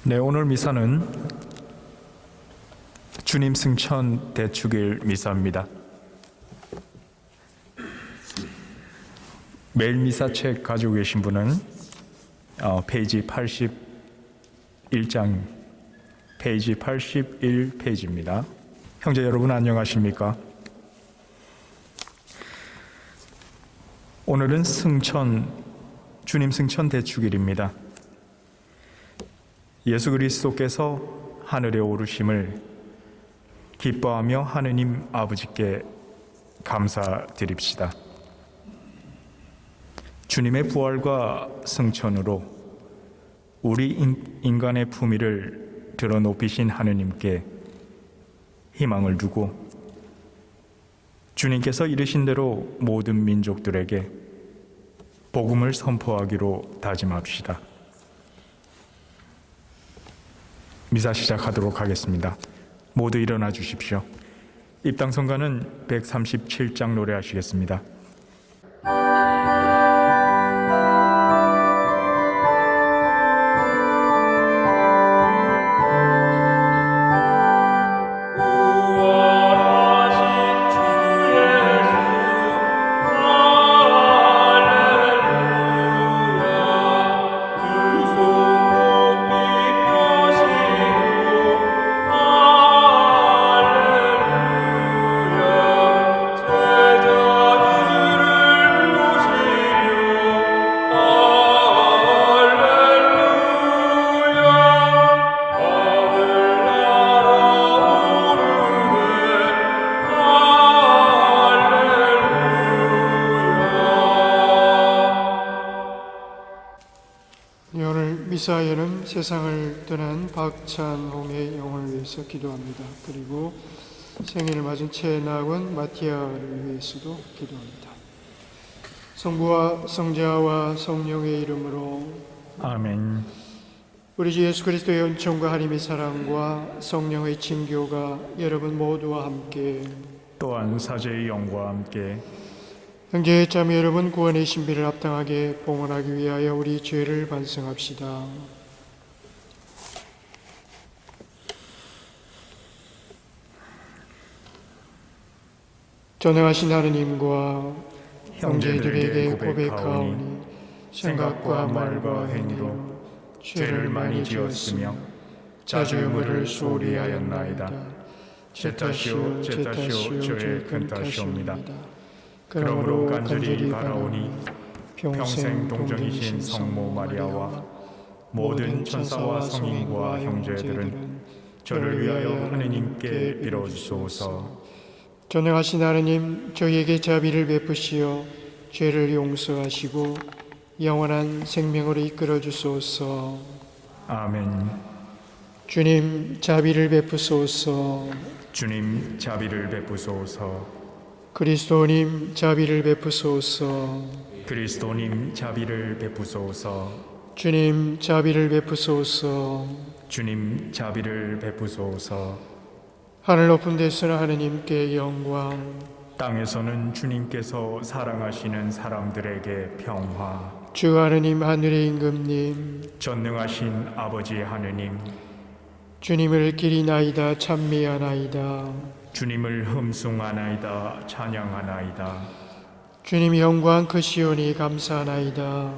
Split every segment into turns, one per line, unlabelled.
네, 오늘 미사는 주님 승천 대축일 미사입니다. 매일 미사책 가지고 계신 분은 페이지 81장, 페이지 81페이지입니다. 형제 여러분 안녕하십니까? 오늘은 주님 승천 대축일입니다. 예수 그리스도께서 하늘에 오르심을 기뻐하며 하느님 아버지께 감사드립시다. 주님의 부활과 승천으로 우리 인간의 품위를 들어 높이신 하느님께 희망을 두고 주님께서 이르신 대로 모든 민족들에게 복음을 선포하기로 다짐합시다. 미사 시작하도록 하겠습니다. 모두 일어나 주십시오. 입당성가는 137장 노래하시겠습니다.
미사에는 세상을 떠난 박찬홍의 영혼을 위해서 기도합니다. 그리고 생일을 맞은 최나원 마티아를 위해서도 기도합니다. 성부와 성자와 성령의 이름으로
아멘.
우리 주 예수 그리스도의 은총과 하나님의 사랑과 성령의 친교가 여러분 모두와 함께
또한 사제의 영과 함께
형제 자매 여러분, 구원의 신비를 합당하게 봉헌하기 위하여 우리 죄를 반성합시다. 전능하신 하느님과 형제들에게 고백하오니 생각과 말과 행위로 죄를 많이 지었으며 자주 유물을 소홀히 하였나이다. 제 탓이요 저의 큰 탓이옵니다. 그러므로 간절히 바라오니 평생 동정이신 성모 마리아와 모든 천사와 성인과 형제들은 저를 위하여 하느님께 빌어주소서. 전능하신 하느님, 저희에게 자비를 베푸시어 죄를 용서하시고 영원한 생명으로 이끌어 주소서.
아멘.
주님, 자비를 베푸소서.
주님, 자비를 베푸소서.
그리스도님, 자비를 베푸소서.
그리스도님, 자비를 베푸소서.
주님, 자비를 베푸소서.
주님, 자비를 베푸소서.
하늘 높은 데서는 하느님께 영광,
땅에서는 주님께서 사랑하시는 사람들에게 평화.
주 하느님, 하늘의 임금님,
전능하신 아버지 하느님,
주님을 기리나이다 찬미하나이다.
주님을 흠숭하나이다 찬양하나이다.
주님 영광 크시오니 감사하나이다.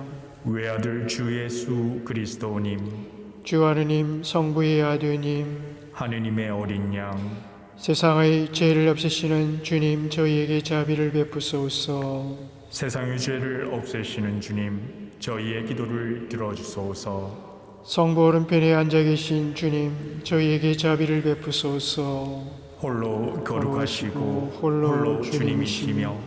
외아들 주 예수 그리스도님,
주 하느님, 성부의 아드님,
하느님의 어린 양,
세상의 죄를 없애시는 주님, 저희에게 자비를 베푸소서.
세상의 죄를 없애시는 주님, 저희의 기도를 들어주소서.
성부 오른편에 앉아 계신 주님, 저희에게 자비를 베푸소서.
홀로 거룩하시고 홀로 주님이시며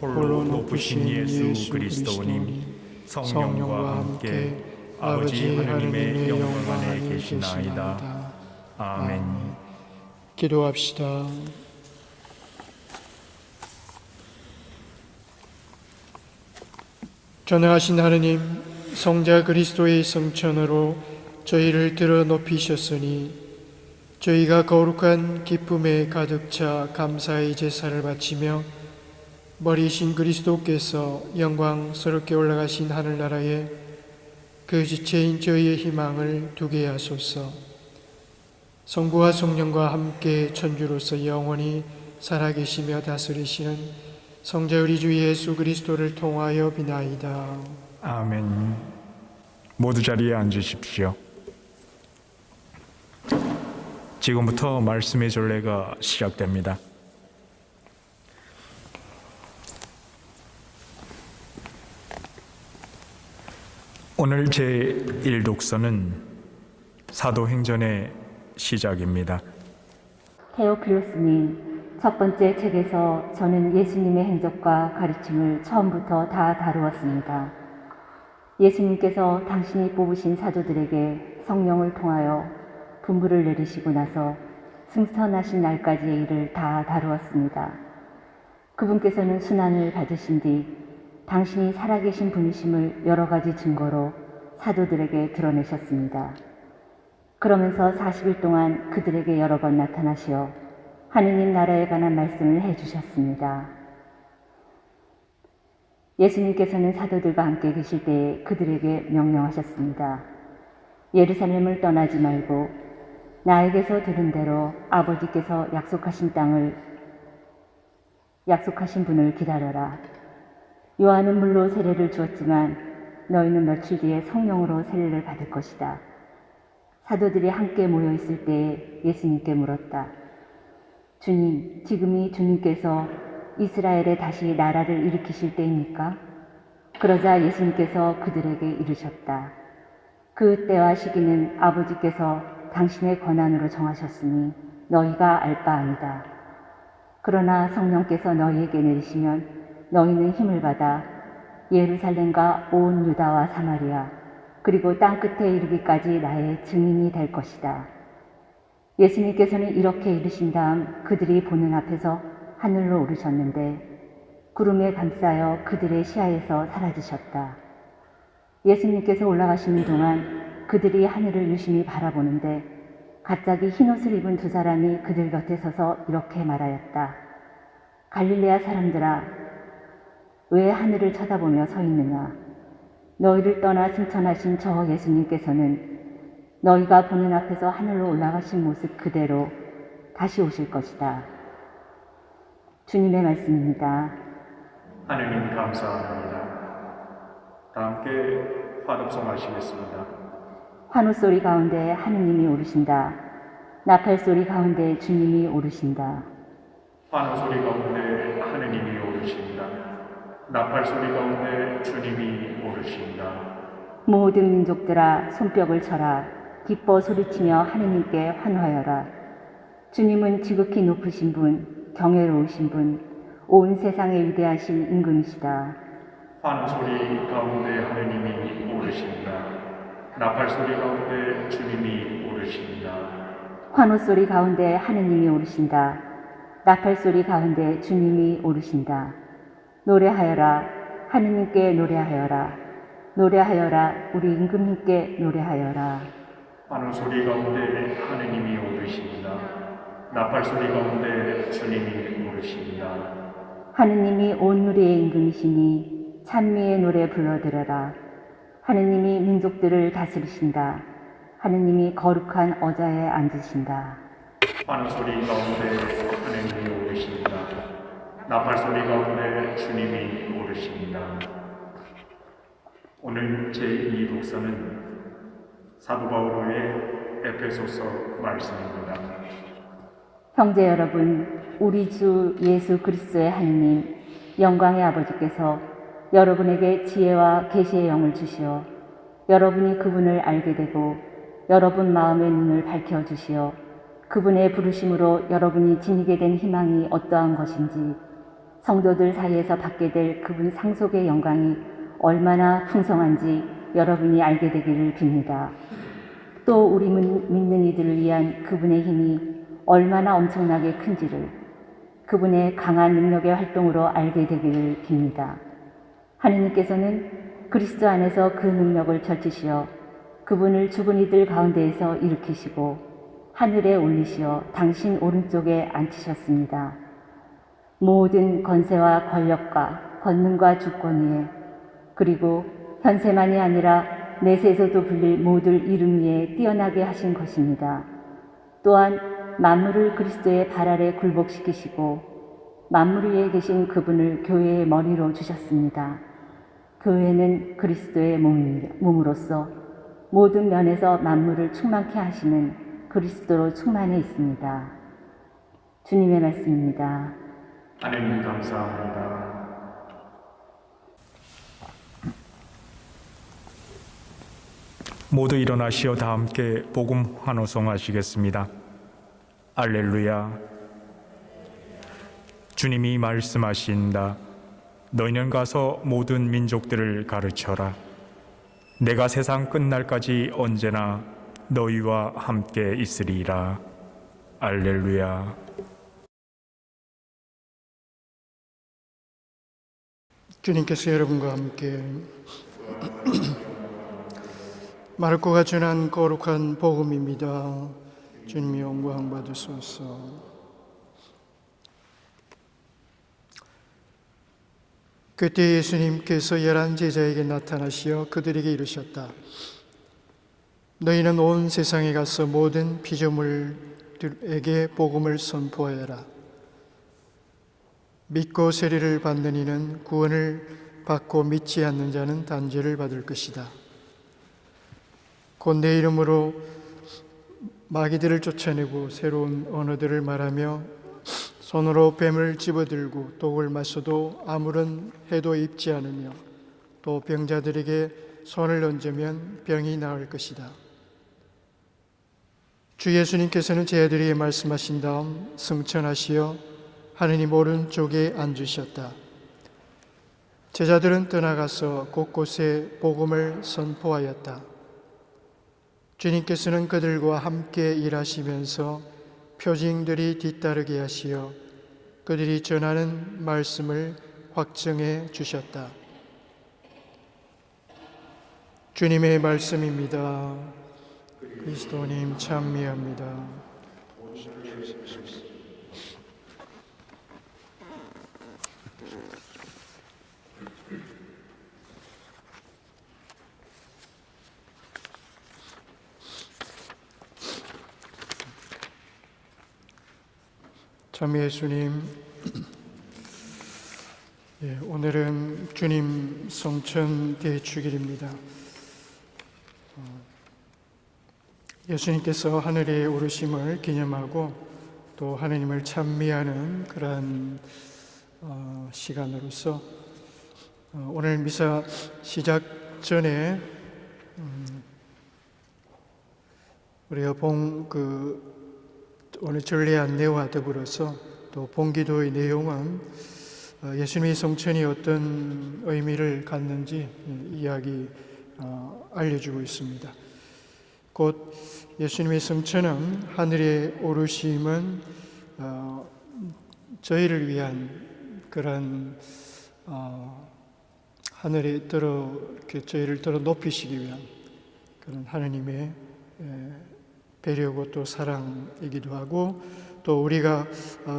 홀로 높으신 예수 그리스도님, 성령과 함께 아버지 하느님의 영광 안에 계시나이다. 아멘.
기도합시다. 전능하신 하느님, 성자 그리스도의 승천으로 저희를 들어 높이셨으니 저희가 거룩한 기쁨에 가득 차 감사의 제사를 바치며 머리신 그리스도께서 영광스럽게 올라가신 하늘나라에 그 지체인 저희의 희망을 두게 하소서. 성부와 성령과 함께 천주로서 영원히 살아계시며 다스리시는 성자 우리 주 예수 그리스도를 통하여 비나이다.
아멘. 모두 자리에 앉으십시오. 지금부터 말씀의 전례가 시작됩니다. 오늘 제1독서는 사도행전의 시작입니다.
테오필로스님, 첫 번째 책에서 저는 예수님의 행적과 가르침을 처음부터 다 다루었습니다. 예수님께서 당신이 뽑으신 사도들에게 성령을 통하여 분부를 내리시고 나서 승천하신 날까지의 일을 다 다루었습니다. 그분께서는 순환을 받으신 뒤 당신이 살아계신 분이심을 여러 가지 증거로 사도들에게 드러내셨습니다. 그러면서 40일 동안 그들에게 여러 번 나타나시어 하느님 나라에 관한 말씀을 해주셨습니다. 예수님께서는 사도들과 함께 계실 때에 그들에게 명령하셨습니다. 예루살렘을 떠나지 말고 나에게서 들은 대로 아버지께서 약속하신 분을 기다려라. 요한은 물로 세례를 주었지만 너희는 며칠 뒤에 성령으로 세례를 받을 것이다. 사도들이 함께 모여 있을 때에 예수님께 물었다. 주님, 지금이 주님께서 이스라엘에 다시 나라를 일으키실 때입니까? 그러자 예수님께서 그들에게 이르셨다. 그 때와 시기는 아버지께서 당신의 권한으로 정하셨으니 너희가 알 바 아니다. 그러나 성령께서 너희에게 내리시면 너희는 힘을 받아 예루살렘과 온 유다와 사마리아 그리고 땅끝에 이르기까지 나의 증인이 될 것이다. 예수님께서는 이렇게 이르신 다음 그들이 보는 앞에서 하늘로 오르셨는데 구름에 감싸여 그들의 시야에서 사라지셨다. 예수님께서 올라가시는 동안 그들이 하늘을 유심히 바라보는데 갑자기 흰옷을 입은 두 사람이 그들 곁에 서서 이렇게 말하였다. 갈릴레아 사람들아, 왜 하늘을 쳐다보며 서 있느냐? 너희를 떠나 승천하신 저 예수님께서는 너희가 보는 앞에서 하늘로 올라가신 모습 그대로 다시 오실 것이다. 주님의 말씀입니다.
하느님 감사합니다. 다 함께 화독성 하시겠습니다.
환호 소리 가운데 하느님이 오르신다. 나팔 소리 가운데 주님이 오르신다.
환호 소리 가운데 하느님이 오르신다. 나팔 소리 가운데 주님이 오르신다.
모든 민족들아 손뼉을 쳐라. 기뻐 소리치며 하느님께 환호하여라. 주님은 지극히 높으신 분, 경외로우신 분, 온 세상에 위대하신 임금이시다.
환호 소리 가운데 하느님이 오르신다. 나팔 소리 가운데 주님이 오르신다.
환호 소리 가운데 하느님이 오르신다. 나팔 소리 가운데 주님이 오르신다. 노래하여라. 하느님께 노래하여라. 노래하여라. 우리 임금님께 노래하여라.
환호 소리 가운데 하느님이 오르신다. 나팔 소리 가운데 주님이 오르신다.
하느님이 온 누리의 임금이시니 찬미의 노래 불러들어라. 하느님이 민족들을 다스리신다. 하느님이 거룩한 어자에 앉으신다.
환호 소리 가운데 하느님이 오르신다. 나팔 소리 가운데 주님이 오르신다. 오늘 제2독서는 사도 바울의 에베소서 말씀입니다.
형제 여러분, 우리 주 예수 그리스도의 하느님, 영광의 아버지께서 여러분에게 지혜와 계시의 영을 주시어 여러분이 그분을 알게 되고 여러분 마음의 눈을 밝혀주시어 그분의 부르심으로 여러분이 지니게 된 희망이 어떠한 것인지 성도들 사이에서 받게 될 그분 상속의 영광이 얼마나 풍성한지 여러분이 알게 되기를 빕니다. 또 우리 믿는 이들을 위한 그분의 힘이 얼마나 엄청나게 큰지를 그분의 강한 능력의 활동으로 알게 되기를 빕니다. 하느님께서는 그리스도 안에서 그 능력을 펼치시어 그분을 죽은 이들 가운데에서 일으키시고 하늘에 올리시어 당신 오른쪽에 앉히셨습니다. 모든 권세와 권력과 권능과 주권 위에 그리고 현세만이 아니라 내세에서도 불릴 모든 이름 위에 뛰어나게 하신 것입니다. 또한 만물을 그리스도의 발 아래 굴복시키시고 만물 위에 계신 그분을 교회의 머리로 주셨습니다. 교회는 그리스도의 몸으로서 모든 면에서 만물을 충만케 하시는 그리스도로 충만해 있습니다. 주님의 말씀입니다.
하나님 감사합니다. 모두 일어나시어 다 함께 복음 환호성 하시겠습니다. 알렐루야. 주님이 말씀하신다. 너희는 가서 모든 민족들을 가르쳐라. 내가 세상 끝날까지 언제나 너희와 함께 있으리라. 알렐루야.
주님께서 여러분과 함께 마르코가 전한 거룩한 복음입니다. 주님이 영광 받으소서. 그때 예수님께서 11 제자에게 나타나시어 그들에게 이르셨다. 너희는 온 세상에 가서 모든 피조물들에게 복음을 선포하여라. 믿고 세례를 받는 이는 구원을 받고 믿지 않는 자는 단죄를 받을 것이다. 곧 내 이름으로 마귀들을 쫓아내고 새로운 언어들을 말하며 손으로 뱀을 집어들고 독을 마셔도 아무런 해도 입지 않으며 또 병자들에게 손을 얹으면 병이 나을 것이다. 주 예수님께서는 제자들에게 말씀하신 다음 승천하시어 하느님 오른쪽에 앉으셨다. 제자들은 떠나가서 곳곳에 복음을 선포하였다. 주님께서는 그들과 함께 일하시면서 표징들이 뒤따르게 하시어 그들이 전하는 말씀을 확증해 주셨다. 주님의 말씀입니다. 그리스도님 찬미합니다. 참 예수님, 오늘은 주님 성천 대축일입니다. 예수님께서 하늘에 오르심을 기념하고 또 하느님을 찬미하는 그러한 시간으로서 오늘 미사 시작 전에 우리가 오늘 전례 안내와 더불어서 또 본기도의 내용은 예수님의 성천이 어떤 의미를 갖는지 이야기 알려주고 있습니다. 곧 예수님의 성천은 하늘에 오르심은 저희를 위한 그런 하늘에 이렇게 저희를 들어 높이시기 위한 그런 하느님의 배려고 또 사랑이기도 하고 또 우리가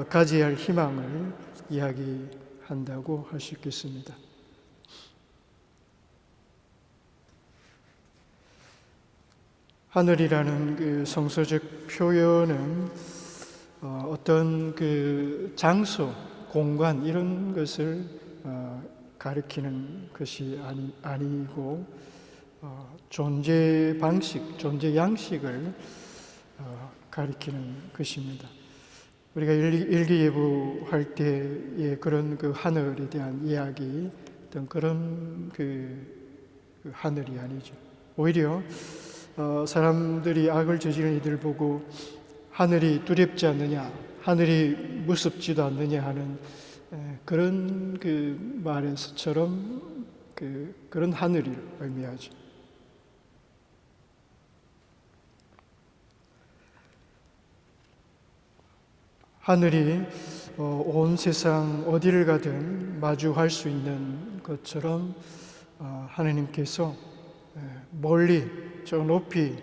가져야 할 희망을 이야기한다고 할 수 있겠습니다. 하늘이라는 그 성서적 표현은 어떤 그 장소, 공간 이런 것을 가리키는 것이 아니고 존재 방식, 존재 양식을 가리키는 것입니다. 우리가 일기예보할 때의 그런 그 하늘에 대한 이야기, 어떤 그런 그 하늘이 아니죠. 오히려 사람들이 악을 저지른 이들 보고 하늘이 두렵지 않느냐, 하늘이 무섭지도 않느냐 하는 그런 그 말에서처럼 그런 하늘을 의미하죠. 하늘이 온 세상 어디를 가든 마주할 수 있는 것처럼 하느님께서 멀리 저 높이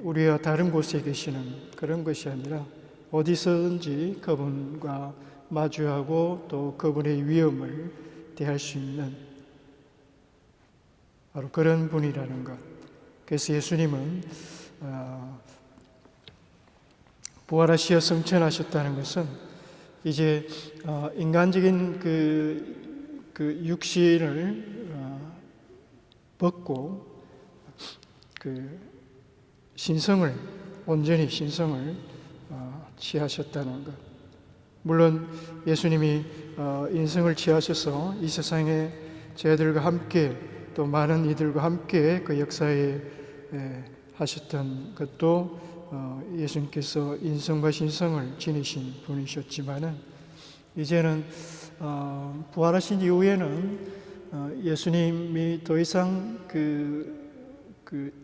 우리와 다른 곳에 계시는 그런 것이 아니라 어디서든지 그분과 마주하고 또 그분의 위엄을 대할 수 있는 바로 그런 분이라는 것. 그래서 예수님은 부활하시어 승천하셨다는 것은 이제 인간적인 그 육신을 벗고 그 신성을, 온전히 신성을 취하셨다는 것. 물론 예수님이 인성을 취하셔서 이 세상에 저희들과 함께, 또 많은 이들과 함께 그 역사에 하셨던 것도 예수님께서 인성과 신성을 지니신 분이셨지만은, 이제는 부활하신 이후에는 예수님이 더 이상 그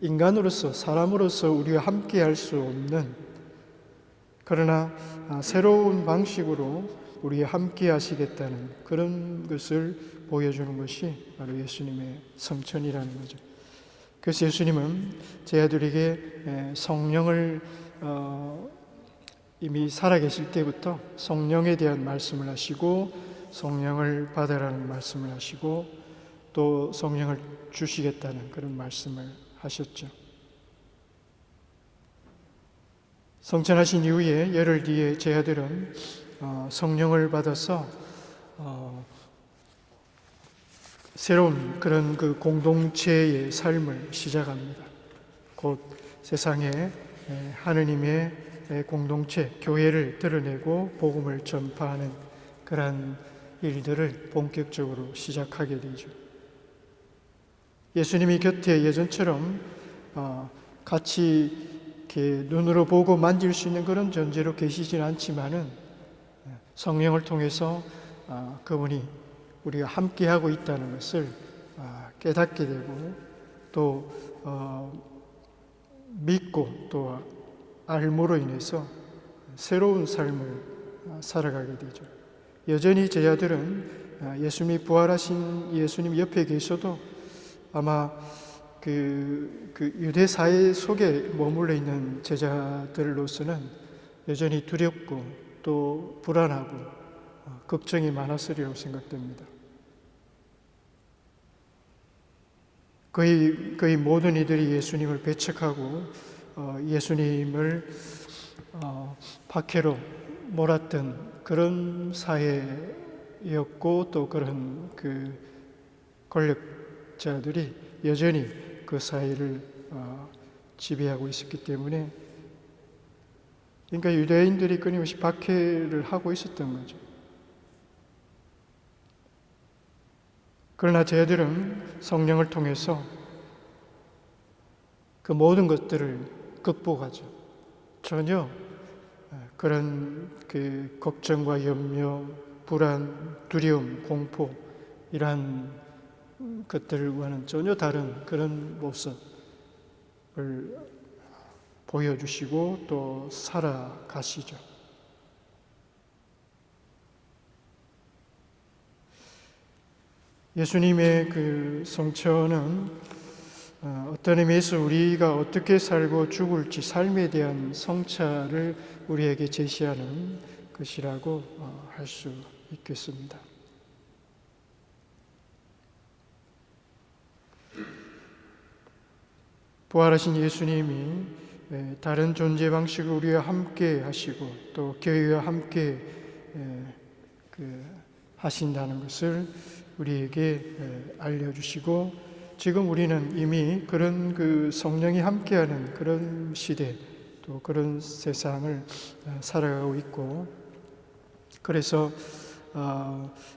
인간으로서, 사람으로서 우리와 함께 할 수 없는, 그러나 새로운 방식으로 우리와 함께 하시겠다는 그런 것을 보여주는 것이 바로 예수님의 성천이라는 거죠. 그래서 예수님은 저희들에게 성령을 이미 살아계실 때부터 성령에 대한 말씀을 하시고, 성령을 받으라는 말씀을 하시고, 또 성령을 주시겠다는 그런 말씀을 하셨죠. 성천하신 이후에 열흘 뒤에 저희들은 성령을 받아서 새로운 그런 그 공동체의 삶을 시작합니다. 곧 세상에 하느님의 공동체, 교회를 드러내고 복음을 전파하는 그러한 일들을 본격적으로 시작하게 되죠. 예수님이 곁에 예전처럼 같이 이렇게 눈으로 보고 만질 수 있는 그런 존재로 계시진 않지만은, 성령을 통해서 그분이 우리가 함께하고 있다는 것을 깨닫게 되고, 또 믿고 또 알므로 인해서 새로운 삶을 살아가게 되죠. 여전히 제자들은 예수님이 부활하신 예수님 옆에 계셔도 아마 그 유대 사회 속에 머물러 있는 제자들로서는 여전히 두렵고 또 불안하고 걱정이 많았으리라고 생각됩니다. 거의 모든 이들이 예수님을 배척하고 예수님을 박해로 몰았던 그런 사회였고, 또 그런 그 권력자들이 여전히 그 사회를 지배하고 있었기 때문에, 그러니까 유대인들이 끊임없이 박해를 하고 있었던 거죠. 그러나 저희들은 성령을 통해서 그 모든 것들을 극복하죠. 전혀 그런 그 걱정과 염려, 불안, 두려움, 공포, 이러한 것들과는 전혀 다른 그런 모습을 보여주시고 또 살아가시죠. 예수님의 그 성천은 어떤 의미에서 우리가 어떻게 살고 죽을지, 삶에 대한 성찰을 우리에게 제시하는 것이라고 할 수 있겠습니다. 부활하신 예수님이 다른 존재 방식을 우리와 함께 하시고 또 교회와 함께 하신다는 것을 우리에게 알려주시고, 지금 우리는 이미 그런 그 성령이 함께하는 그런 시대, 또 그런 세상을 살아가고 있고, 그래서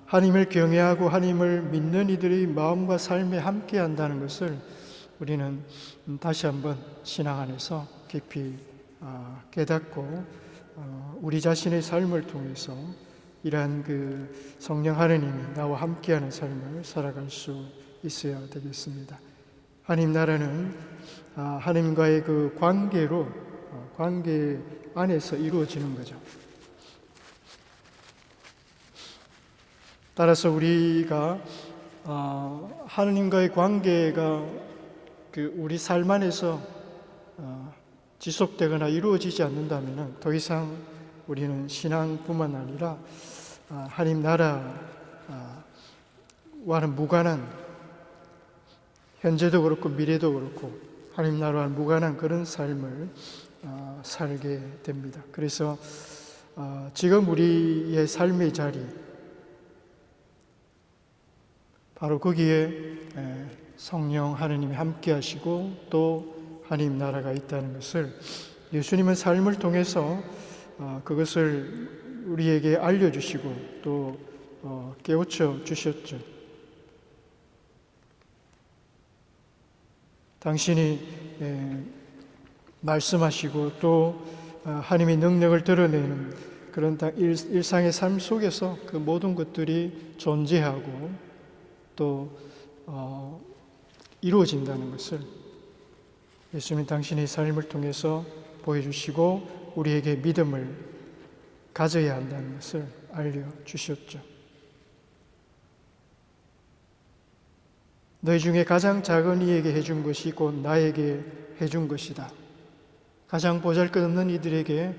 하나님을 경외하고 하나님을 믿는 이들의 마음과 삶에 함께한다는 것을 우리는 다시 한번 신앙 안에서 깊이 깨닫고 우리 자신의 삶을 통해서 이러한 그 성령 하나님이 나와 함께하는 삶을 살아갈 수 있어야 되겠습니다. 하나님 나라는 하나님과의 그 관계 안에서 이루어지는 거죠. 따라서 우리가 하나님과의 관계가 그 우리 삶 안에서 지속되거나 이루어지지 않는다면 더 이상 우리는 신앙뿐만 아니라 하나님 나라와는 무관한 현재도 그렇고 미래도 그렇고 하나님 나라와 무관한 그런 삶을 살게 됩니다. 그래서 지금 우리의 삶의 자리, 바로 거기에 성령 하느님이 함께 하시고 또 하나님 나라가 있다는 것을 예수님은 삶을 통해서 그것을 우리에게 알려주시고 또 깨우쳐 주셨죠. 당신이 말씀하시고 또 하나님의 능력을 드러내는 그런 일상의 삶 속에서 그 모든 것들이 존재하고 또 이루어진다는 것을 예수님 당신의 삶을 통해서 보여주시고 우리에게 믿음을 가져야 한다는 것을 알려주셨죠. 너희 중에 가장 작은 이에게 해준 것이 곧 나에게 해준 것이다. 가장 보잘것없는 이들에게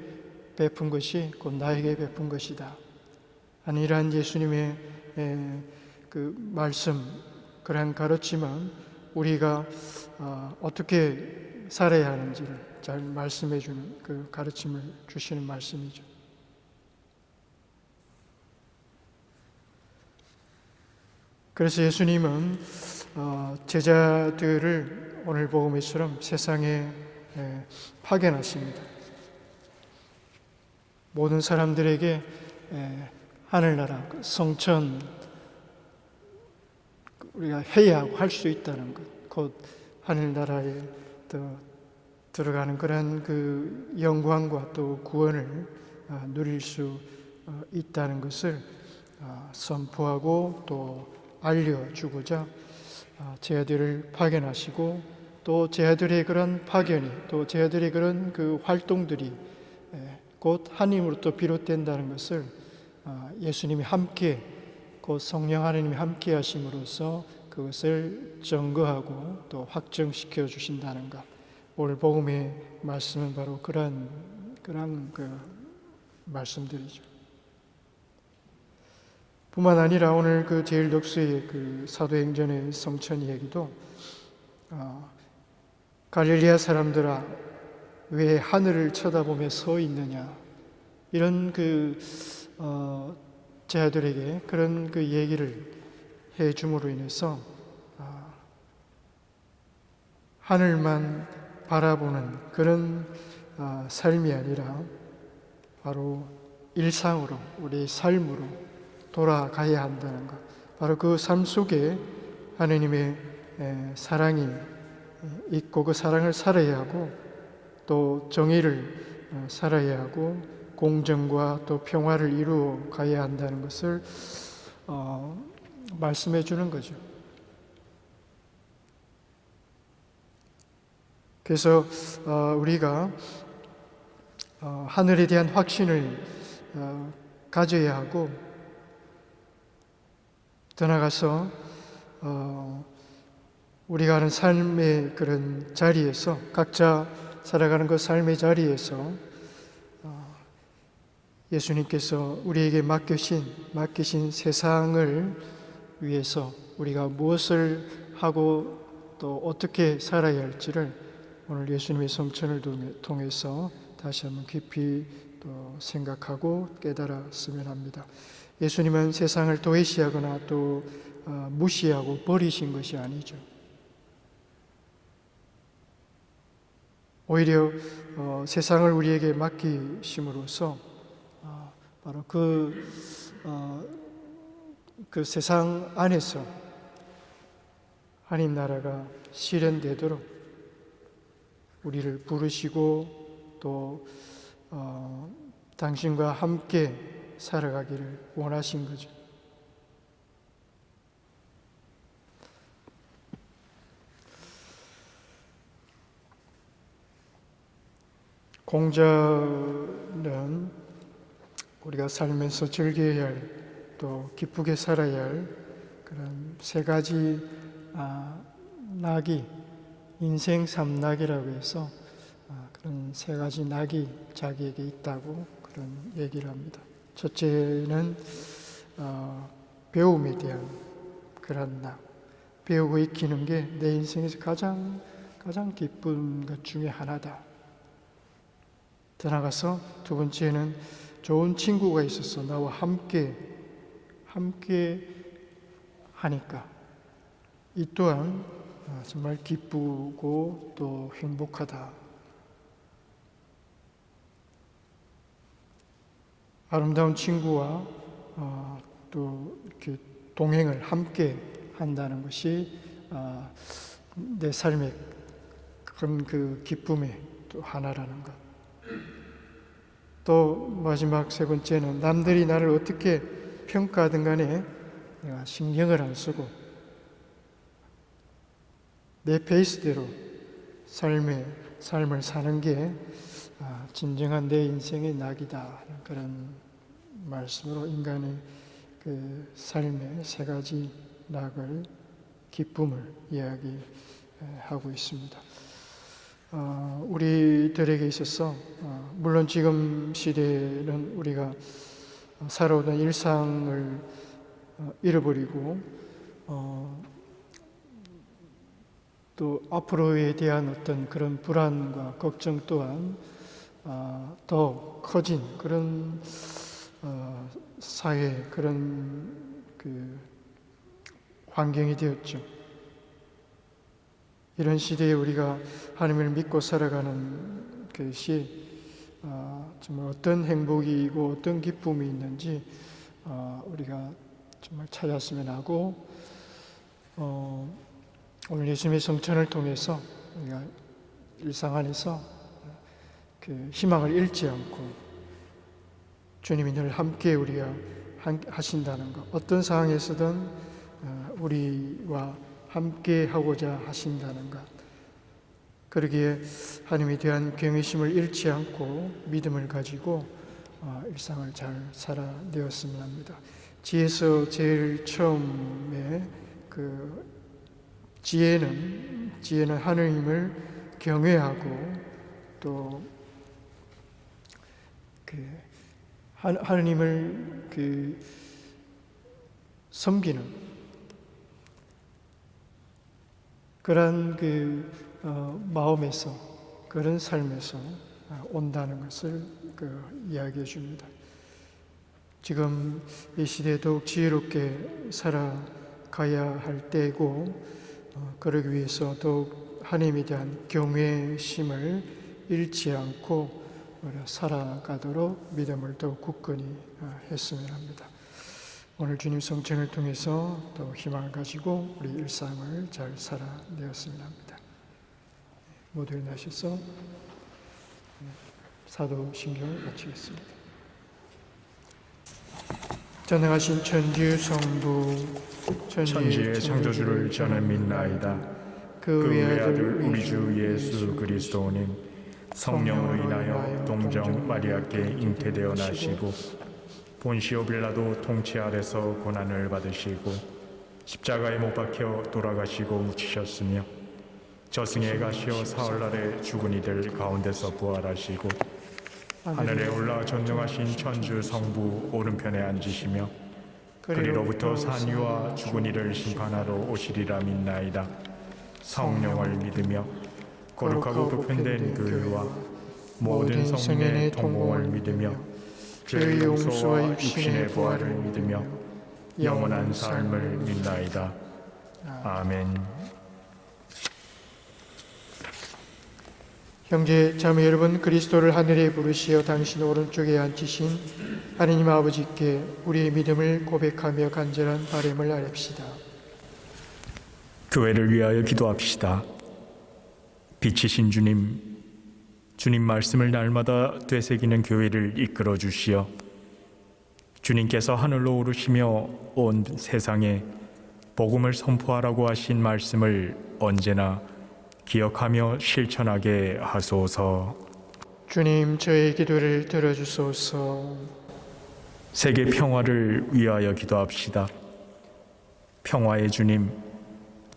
베푼 것이 곧 나에게 베푼 것이다. 하는 이러한 예수님의 그 말씀, 그러한 가르침은 우리가 어떻게 살아야 하는지를 잘 말씀해 주는 그 가르침을 주시는 말씀이죠. 그래서 예수님은 제자들을 오늘 복음에처럼 세상에 파견하십니다. 모든 사람들에게 하늘나라, 성천, 우리가 해야 하고 할 수 있다는 것, 곧 하늘나라에 들어가는 그런 그 영광과 또 구원을 누릴 수 있다는 것을 선포하고 또 알려주고자 제자들을 파견하시고 또 제자들의 그런 파견이 또 제자들의 그런 그 활동들이 곧 하나님으로부터 비롯된다는 것을 예수님이 함께 곧 성령 하나님이 함께 하심으로써 그것을 증거하고 또 확정시켜 주신다는 것. 오늘 복음의 말씀은 바로 그런 그 말씀들이죠. 뿐만 아니라 오늘 그 제일 독서의 그 사도행전의 성천 이야기도 갈릴리아 사람들아 왜 하늘을 쳐다보며 서 있느냐, 이런 그 제자들에게 그런 그 얘기를 해 줌으로 인해서 하늘만 바라보는 그런 삶이 아니라 바로 일상으로 우리의 삶으로 돌아가야 한다는 것, 바로 그 삶 속에 하느님의 사랑이 있고 그 사랑을 살아야 하고 또 정의를 살아야 하고 공정과 또 평화를 이루어 가야 한다는 것을 말씀해 주는 거죠. 그래서 우리가 하늘에 대한 확신을 가져야 하고 더 나아가서 우리가 하는 삶의 그런 자리에서 각자 살아가는 그 삶의 자리에서 예수님께서 우리에게 맡기신 세상을 위해서 우리가 무엇을 하고 또 어떻게 살아야 할지를 오늘 예수님의 성천을 통해서 다시 한번 깊이 또 생각하고 깨달았으면 합니다. 예수님은 세상을 도외시하거나 또 무시하고 버리신 것이 아니죠. 오히려 세상을 우리에게 맡기심으로써 바로 그 세상 안에서 하나님 나라가 실현되도록 우리를 부르시고 또 당신과 함께 살아가기를 원하신 거죠. 공자는 우리가 살면서 즐겨야 할 또 기쁘게 살아야 할 그런 세 가지 낙이 인생 삼낙이라고 해서 그런 세 가지 낙이 자기에게 있다고 그런 얘기를 합니다. 첫째는 배움에 대한 그런 낙. 배우고 익히는 게 내 인생에서 가장 기쁜 것 중에 하나다. 더 나아가서 두 번째는 좋은 친구가 있어서 나와 함께 하니까 이 또한 정말 기쁘고 또 행복하다. 아름다운 친구와 또 이렇게 동행을 함께 한다는 것이 내 삶의 그런 그 기쁨의 또 하나라는 것. 또 마지막 세 번째는 남들이 나를 어떻게 평가하든 간에 내가 신경을 안 쓰고 내 페이스대로 삶을 사는 게 진정한 내 인생의 낙이다. 그런 말씀으로 인간의 그 삶의 세 가지 낙을, 기쁨을 이야기하고 있습니다. 우리들에게 있어서 물론 지금 시대는 우리가 살아오던 일상을 잃어버리고 또 앞으로에 대한 어떤 그런 불안과 걱정 또한 더 커진 그런 사회, 그런 그 환경이 되었죠. 이런 시대에 우리가 하나님을 믿고 살아가는 것이 정말 어떤 행복이고 어떤 기쁨이 있는지 우리가 정말 찾았으면 하고, 오늘 예수님의 성천을 통해서 우리가 일상 안에서 그 희망을 잃지 않고 주님이 늘 함께 우리가 하신다는 것, 어떤 상황에서든 우리와 함께 하고자 하신다는 것, 그러기에 하나님에 대한 경외심을 잃지 않고 믿음을 가지고 일상을 잘 살아내었으면 합니다. 지혜에서 제일 처음에 그 지혜는 하느님을 경외하고 또 그 하느님을 그 섬기는 그런 그 마음에서, 그런 삶에서 온다는 것을 이야기해 줍니다. 지금 이 시대에 더욱 지혜롭게 살아가야 할 때이고, 그러기 위해서 더욱 하나님에 대한 경외심을 잃지 않고 살아가도록 믿음을 더욱 굳건히 했으면 합니다. 오늘 주님 성천을 통해서 또 희망을 가지고 우리 일상을 잘 살아내었으면 합니다. 모두 일어나셔서 사도신경을 마치겠습니다. 전능하신 천주 성부
천지의 창조주를 저는 믿나이다. 그 외아들 우리 주 예수 그리스도는 성령으로 인하여 동정 마리아께 잉태되어 나시고 본시오 빌라도 통치 아래서 고난을 받으시고 십자가에 못 박혀 돌아가시고 묻히셨으며 저승에 가시어 사흘날에 죽은 이들 가운데서 부활하시고 하늘에 올라 전능하신 천주 성부 오른편에 앉으시며 그리로부터 산이와 죽은 이를 심판하러 오시리라 믿나이다. 성령을 믿으며 거룩하고 보편된 교회와 모든 성인의 동공을 믿으며 죄의 용서와 육신의 부활을 믿으며 영원한 삶을 믿나이다. 아멘.
형제 자매 여러분, 그리스도를 하늘에 부르시어 당신 오른쪽에 앉히신 하나님 아버지께 우리의 믿음을 고백하며 간절한 바람을 아뢰옵시다.
교회를 위하여 기도합시다. 빛이신 주님 말씀을 날마다 되새기는 교회를 이끌어 주시어 주님께서 하늘로 오르시며 온 세상에 복음을 선포하라고 하신 말씀을 언제나 기억하며 실천하게 하소서.
주님, 저의 기도를 들어주소서.
세계 평화를 위하여 기도합시다. 평화의 주님,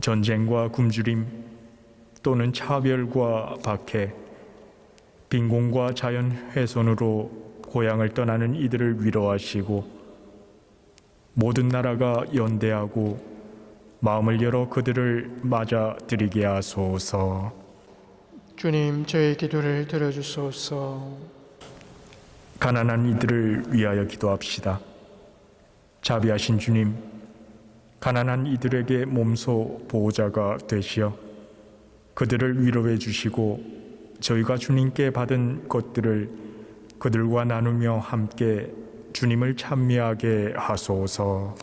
전쟁과 굶주림 또는 차별과 박해, 빈곤과 자연 훼손으로 고향을 떠나는 이들을 위로하시고 모든 나라가 연대하고 마음을 열어 그들을 맞아들이게 하소서.
주님, 저의 기도를 들어주소서.
가난한 이들을 위하여 기도합시다. 자비하신 주님, 가난한 이들에게 몸소 보호자가 되시어 그들을 위로해 주시고 저희가 주님께 받은 것들을 그들과 나누며 함께 주님을 찬미하게 하소서.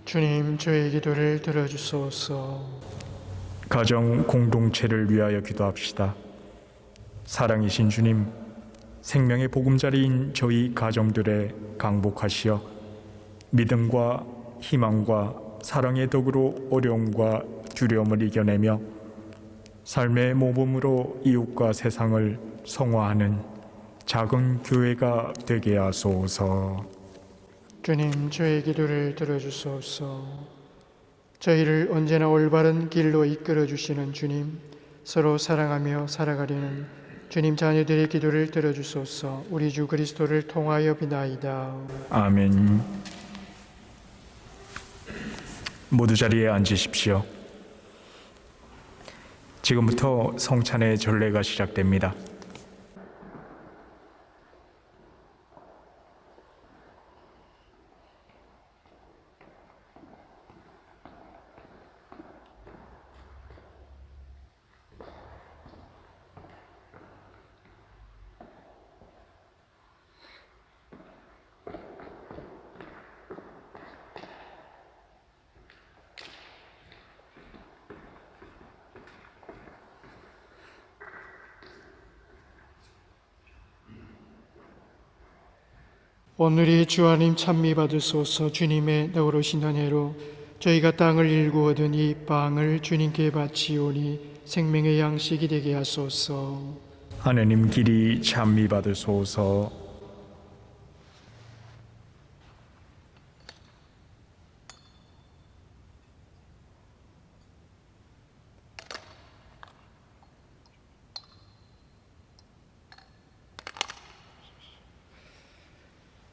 주님, 저의 기도를 들어주소서.
가정 공동체를 위하여 기도합시다. 사랑이신 주님, 생명의 보금자리인 저희 가정들에 강복하시어 믿음과 희망과 사랑의 덕으로 어려움과 두려움을 이겨내며 삶의 모범으로 이웃과 세상을 성화하는 작은 교회가 되게 하소서.
주님, 저의 기도를 들어주소서. 저희를 언제나 올바른 길로 이끌어 주시는 주님, 서로 사랑하며 살아가려는 주님 자녀들의 기도를 들어주소서. 우리 주 그리스도를 통하여 비나이다.
아멘. 모두 자리에 앉으십시오. 지금부터 성찬의 전례가 시작됩니다.
오늘이 주 하나님 찬미 받으소서. 주님의 너그러신 은혜로 저희가 땅을 일구 얻은 이 빵을 주님께 바치오니 생명의 양식이 되게 하소서.
하느님 길이 찬미 받으소서.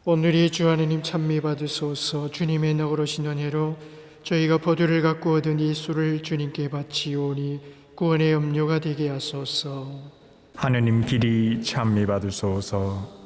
오늘이 주 하나님 찬미 받으소서. 주님의 너그러신 은혜로 저희가 포도를 갖고 얻은 이 술을 주님께 바치오니 구원의 염료가 되게 하소서.
하느님 길이 찬미 받으소서.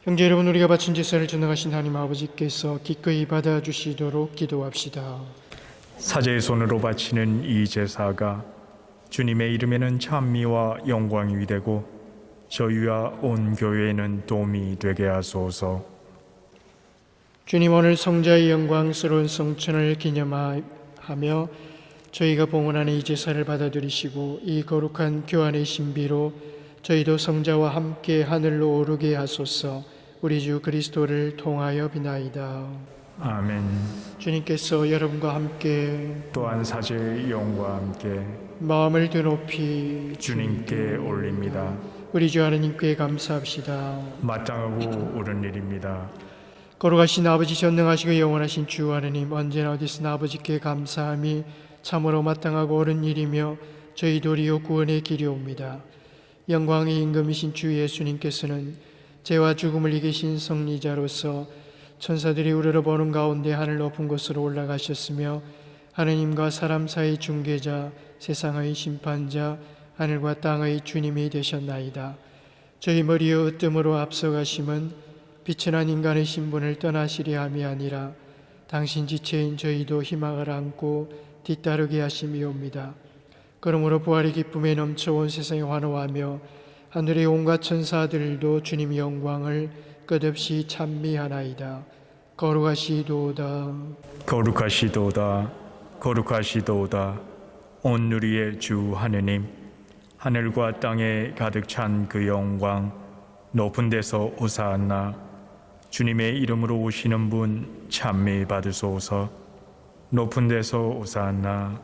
형제 여러분, 우리가 바친 제사를 전능하신 하나님 아버지께서 기꺼이 받아주시도록 기도합시다.
사제의 손으로 바치는 이 제사가 주님의 이름에는 찬미와 영광이 되고 저희와 온 교회에는 도움이 되게 하소서.
주님, 오늘 성자의 영광스러운 성천을 기념하며 저희가 봉헌하는 이 제사를 받아들이시고 이 거룩한 교환의 신비로 저희도 성자와 함께 하늘로 오르게 하소서. 우리 주 그리스도를 통하여 비나이다.
아멘.
주님께서 여러분과 함께
또한 사제의 영과 함께
마음을 드높이
주님께 올립니다.
우리 주 하나님께 감사합시다.
마땅하고 옳은 일입니다.
거룩하신 아버지, 전능하시고 영원하신 주 하나님, 언제나 어디서나 아버지께 감사함이 참으로 마땅하고 옳은 일이며 저희 도리요 구원의 길이옵니다. 영광의 임금이신 주 예수님께서는 죄와 죽음을 이기신 승리자로서 천사들이 우러러 보는 가운데 하늘 높은 곳으로 올라가셨으며 하느님과 사람 사이 중개자, 세상의 심판자, 하늘과 땅의 주님이 되셨나이다. 저희 머리의 으뜸으로 앞서가심은 비천한 인간의 신분을 떠나시려 함이 아니라 당신 지체인 저희도 희망을 안고 뒤따르게 하심이옵니다. 그러므로 부활의 기쁨에 넘쳐온 세상에 환호하며 하늘의 온갖 천사들도 주님의 영광을 끝없이 찬미하나이다. 거룩하시도다.
거룩하시도다. 거룩하시도다. 온 누리의 주 하느님, 하늘과 땅에 가득 찬 그 영광, 높은 데서 호사안나. 주님의 이름으로 오시는 분 찬미 받으소서. 높은 데서 호사안나.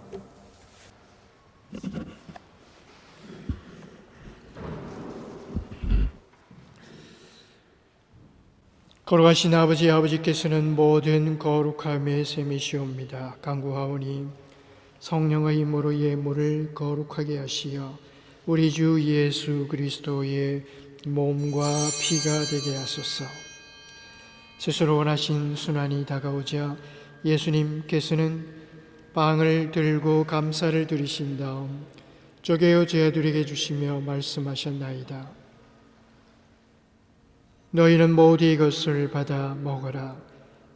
거룩하신 아버지께서는 모든 거룩함의 셈이시옵니다. 간구하오니 성령의 힘으로 예물을 거룩하게 하시어 우리 주 예수 그리스도의 몸과 피가 되게 하소서. 스스로 원하신 순환이 다가오자 예수님께서는 빵을 들고 감사를 드리신 다음 쪼개어 제자들에게 주시며 말씀하셨나이다. 너희는 모두 이것을 받아 먹어라.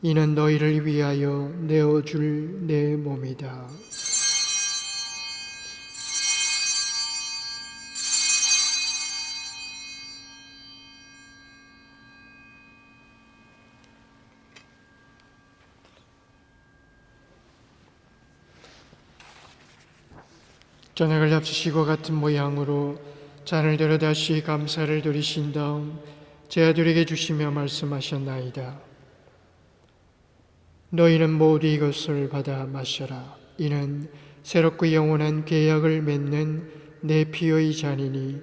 이는 너희를 위하여 내어줄 내 몸이다. 저녁을 잡수시고 같은 모양으로 잔을 들어 다시 감사를 드리신 다음 제자들에게 주시며 말씀하셨나이다. 너희는 모두 이것을 받아 마셔라. 이는 새롭고 영원한 계약을 맺는 내 피의 잔이니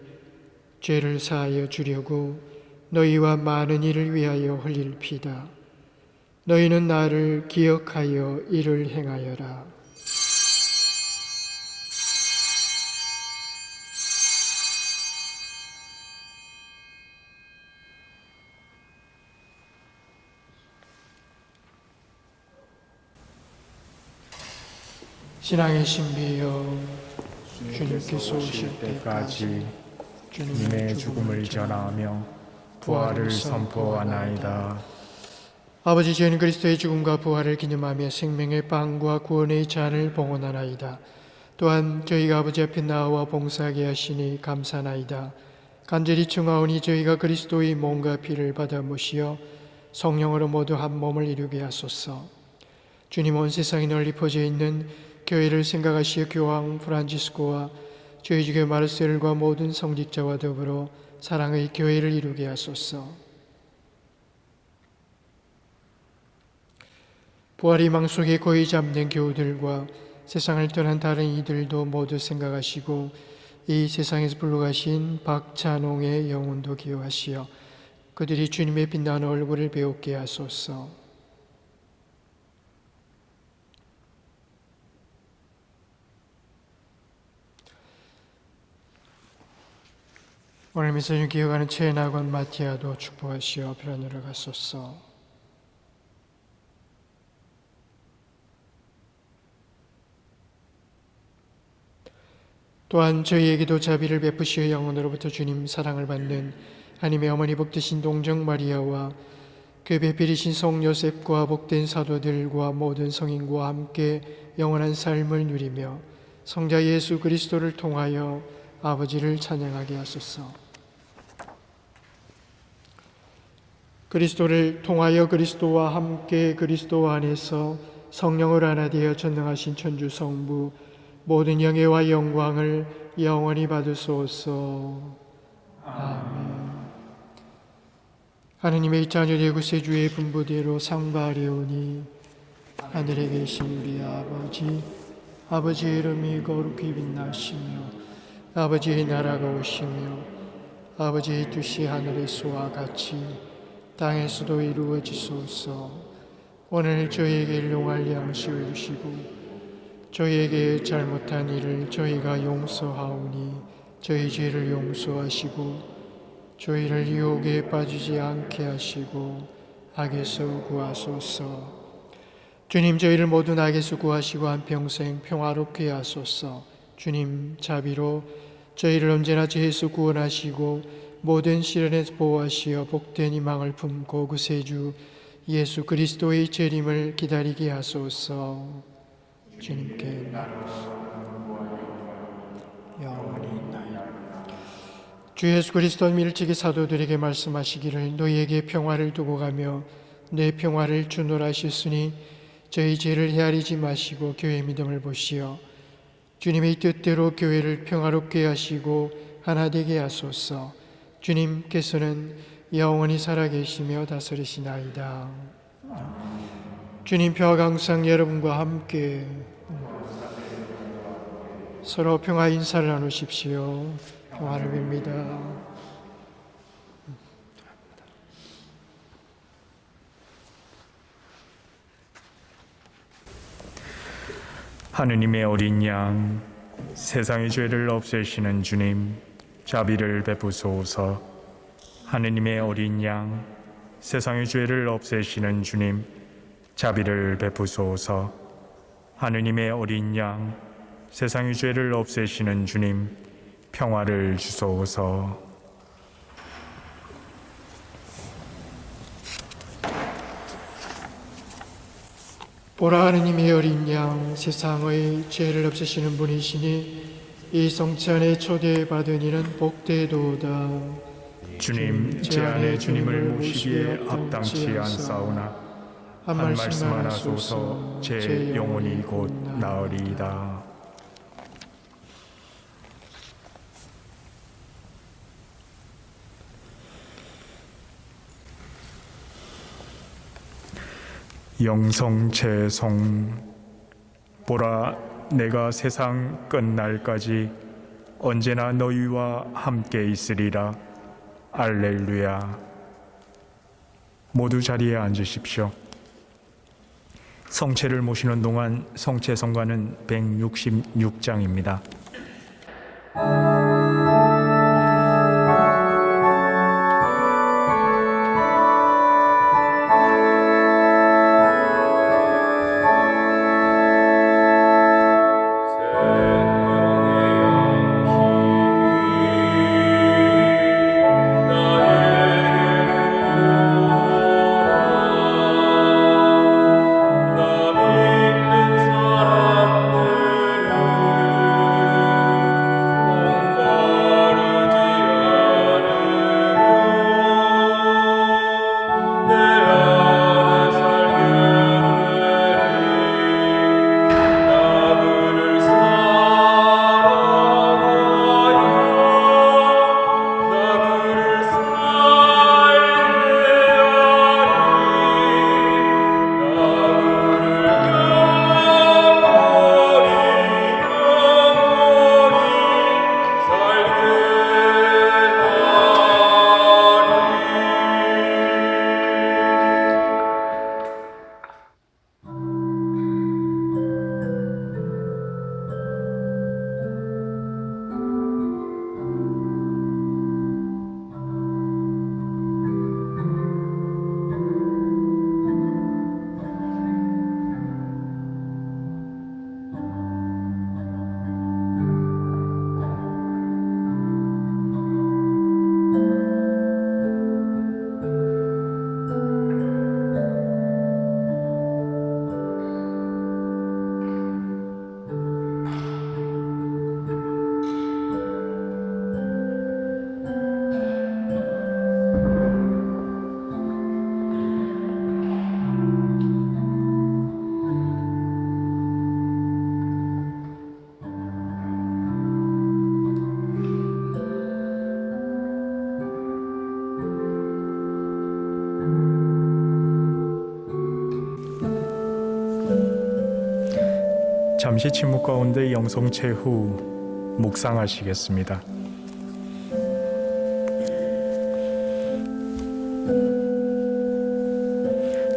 죄를 사하여 주려고 너희와 많은 이를 위하여 흘릴 피다. 너희는 나를 기억하여 이를 행하여라. 신앙의 신비여 주님께서 오실 때까지
주님의 죽음을 전하며 부활을 선포하나이다.
아버지, 저희는 그리스도의 죽음과 부활을 기념하며 생명의 빵과 구원의 잔을 봉헌하나이다. 또한 저희가 아버지 앞에 나와 봉사하게 하시니 감사나이다. 간절히 청하오니 저희가 그리스도의 몸과 피를 받아 모시어 성령으로 모두 한 몸을 이루게 하소서. 주님, 온 세상에 널리 퍼져 있는 교회를 생각하시어 교황 프란치스코와 저희 주교 마르셀과 모든 성직자와 더불어 사랑의 교회를 이루게 하소서. 부활 희망 속에 고이 잠든 교우들과 세상을 떠난 다른 이들도 모두 생각하시고 이 세상에서 불러가신 박찬홍의 영혼도 기억하시어 그들이 주님의 빛나는 얼굴을 배우게 하소서. 오늘 미사를 기억하는 최나건 마티아도 축복하시어 편안으로 가소서. 또한 저희에게도 자비를 베푸시어 영혼으로부터 주님 사랑을 받는 하나님의 어머니 복되신 동정 마리아와 그 배필이신 성 요셉과 복된 사도들과 모든 성인과 함께 영원한 삶을 누리며 성자 예수 그리스도를 통하여 아버지를 찬양하게 하소서. 그리스도를 통하여 그리스도와 함께 그리스도 안에서 성령을 하나 되어 전능하신 천주 성부 모든 영예와 영광을 영원히 받으소서. 아멘. 하느님의 자녀되고 구세주의 분부대로 상바하려오니 하늘에 계신 우리 아버지의 이름이 거룩히 빛나시며 아버지의 나라가 오시며 아버지의 뜻이 하늘에서와 같이 땅에서도 이루어지소서. 오늘 저희에게 일용할 양식을 주시고 저희에게 잘못한 일을 저희가 용서하오니 저희 죄를 용서하시고 저희를 유혹에 빠지지 않게 하시고 악에서 구하소서. 주님, 저희를 모든 악에서 구하시고 한평생 평화롭게 하소서. 주님, 자비로 저희를 언제나 죄에서 구원하시고 모든 시련에서 보호하시어 복된 희망을 품고 구세주 예수 그리스도의 재림을 기다리게 하소서. 주님께 영원히 있나이다. 주 예수 그리스도 밀치기 사도들에게 말씀하시기를 너희에게 평화를 두고 가며 내 평화를 주노라 하셨으니 저희 죄를 헤아리지 마시고 교회의 믿음을 보시어 주님의 뜻대로 교회를 평화롭게 하시고 하나 되게 하소서. 주님께서는 영원히 살아계시며 다스리시나이다. 주님, 평화가 항상 여러분과 함께 서로 평화 인사를 나누십시오. 평화를 빕니다.
하느님의 어린 양, 세상의 죄를 없애시는 주님, 자비를 베푸소서. 하느님의 어린 양, 세상의 죄를 없애시는 주님, 자비를 베푸소서. 하느님의 어린 양, 세상의 죄를 없애시는 주님, 평화를 주소서.
보라, 하느님의 어린 양, 세상의 죄를 없애시는 분이시니 이 성체 안에 초대받은 이는 복되도다.
주님, 제 안에 주님을 모시기에 합당치 않사오나 한 말씀만 하소서. 제 영혼이 곧 나으리이다. 영성체송. 보라, 내가 세상 끝날까지 언제나 너희와 함께 있으리라. 알렐루야. 모두 자리에 앉으십시오. 성체를 모시는 동안 성체성가는 166장입니다. 잠시 침묵 가운데 영성체 후 묵상하시겠습니다.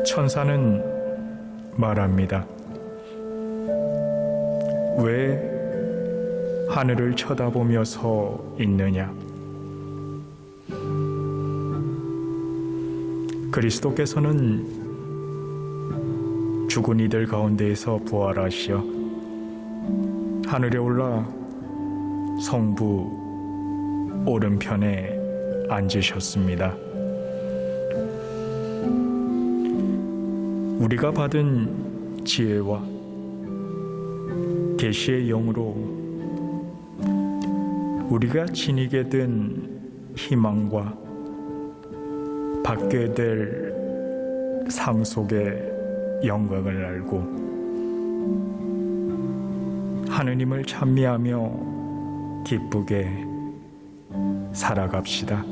천사는 말합니다. 왜 하늘을 쳐다보며 서 있느냐? 그리스도께서는 죽은 이들 가운데에서 부활하시어 하늘에 올라 성부 오른편에 앉으셨습니다. 우리가 받은 지혜와 계시의 영으로 우리가 지니게 된 희망과 받게 될 상속의 영광을 알고 하느님을 찬미하며 기쁘게 살아갑시다.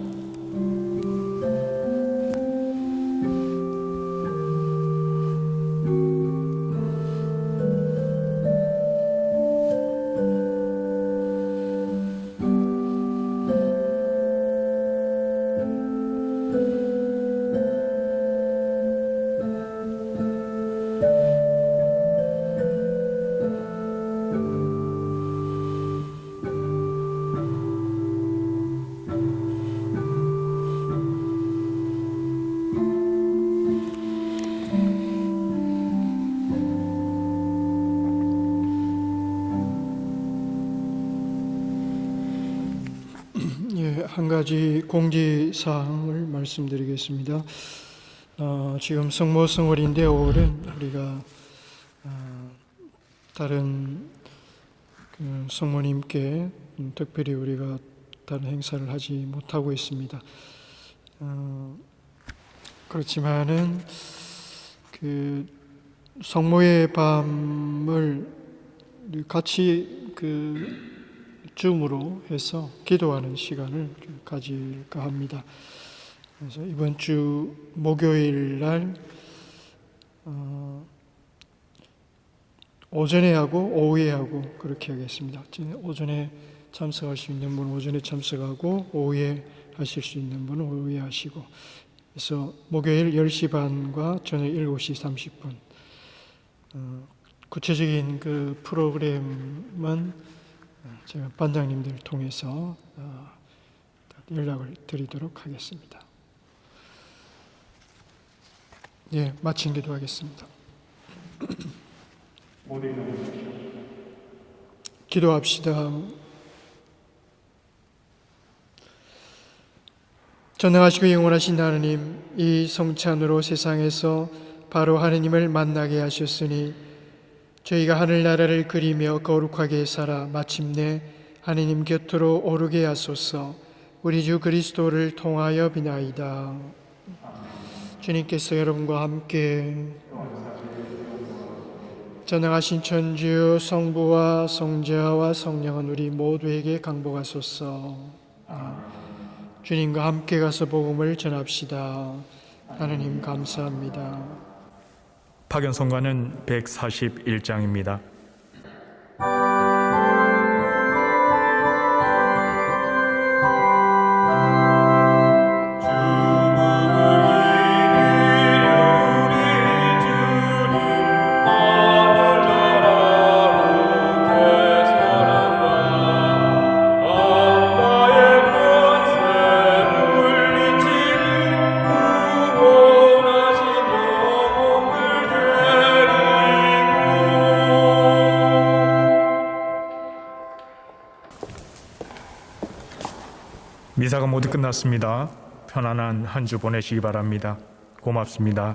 한 가지 공지사항을 말씀드리겠습니다. 지금 성모성월인데 5월은 우리가 다른 성모님께 특별히 우리가 다른 행사를 하지 못하고 있습니다. 그렇지만은 그 성모의 밤을 같이 줌으로 해서 기도하는 시간을 좀 가질까 합니다. 그래서 이번 주 목요일 날 오전에 하고 오후에 하고 그렇게 하겠습니다. 오전에 참석할 수 있는 분은 오전에 참석하고 오후에 하실 수 있는 분은 오후에 하시고, 그래서 목요일 10시 반과 저녁 7시 30분 구체적인 그 프로그램은 제가 반장님들 통해서 연락을 드리도록 하겠습니다. 예, 마친 기도하겠습니다. 기도합시다. 전능하시고 영원하신 하느님, 이 성찬으로 세상에서 바로 하느님을 만나게 하셨으니 저희가 하늘나라를 그리며 거룩하게 살아 마침내 하느님 곁으로 오르게 하소서. 우리 주 그리스도를 통하여 비나이다. 주님께서 여러분과 함께 전능하신 천주 성부와 성자와 성령은 우리 모두에게 강복하소서. 주님과 함께 가서 복음을 전합시다. 하나님 감사합니다.
파견성가는 141장입니다. 미사가 모두 끝났습니다. 편안한 한 주 보내시기 바랍니다. 고맙습니다.